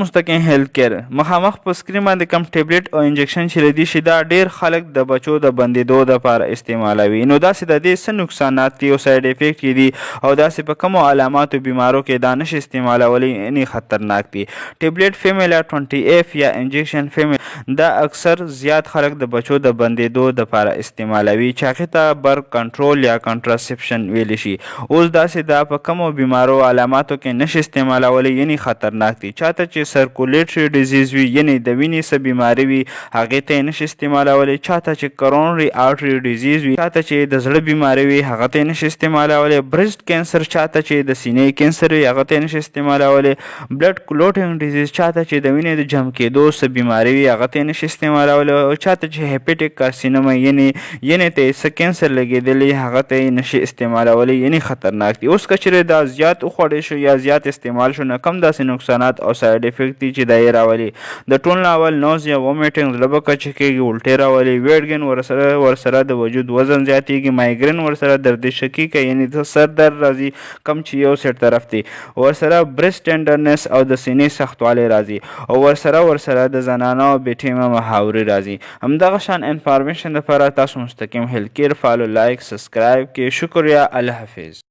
مستقیم هیلث کیر مخامخ په سکرین باندې کم ټابلیټ او انجکشن چې لدی شي دا ډیر خلک د بچو د بندیدو لپاره استعمالوي. نو داسې د دې څه نقصانات دي او ساید افیکټ دي او داسې په کومو علاماتو بیمارو کې دا نشي استعمالولی یعنی خطرناک دي. ټابلیټ فیمیلا 20F یا انجکشن فیمیلا دا اکثر زیات خلک د بچو د بندیدو لپاره استعمالوي چې هغې ته برث کنټرول یا کنټراسپشن ویلی شي. اوس داسې دا په کومو بیمارو علاماتو کې نشي استعمالولی یعنی خطرناک دي. چاته چې سرکولیټري ډیزیز وي یعنی د وینې څه بیماري وي هغې ته یې نشي استعمالولی. چاته چې کرونري آرټري ډیزیز وي، چاته چې د زړه بیماري وي هغه ته یې نشي استعمالولی. برسټ کینسر چاته چې د سینې کینسر وي هغه ته یې نشي استعمالولی. بلډ کلوټینګ ډیزیز چاته چې د وینې د جمع کېدو څه بیماري وي هغه ته یې نشي استعمالولی. او چاته چې هیپیټیک کارسینوما یعنی ته یې څه کینسر لګېدلی هغه ته یې نشي استعمالولی یعنی خطرناک دي. اوس که چېرې دا زیات وخوړی شو یا زیات استعمال شو نو کم داسې نقصانات او ساید افیکټ دي چې دا یې راولي. د ټول نه اول نوزیا، وومیټنګ، زړه به کچه کېږي، الټۍ راولي، ویټ ګین ورسره د وجود وزن زیاتېږي، مایګرین ورسره درد شکي کوي یعنی د سر درد راځي کم چې یو سیټ طرف دی، ورسره برست ټینډرنس او د سینې سختوالی راځي او ورسره د زنانو بېټیمه محاورې راځي. همدغه شان انفارمیشن لپاره تاسو مستقیم هیلث کیر فالو، لایک، سبسکرایب کې. شکریه. الله حافظ.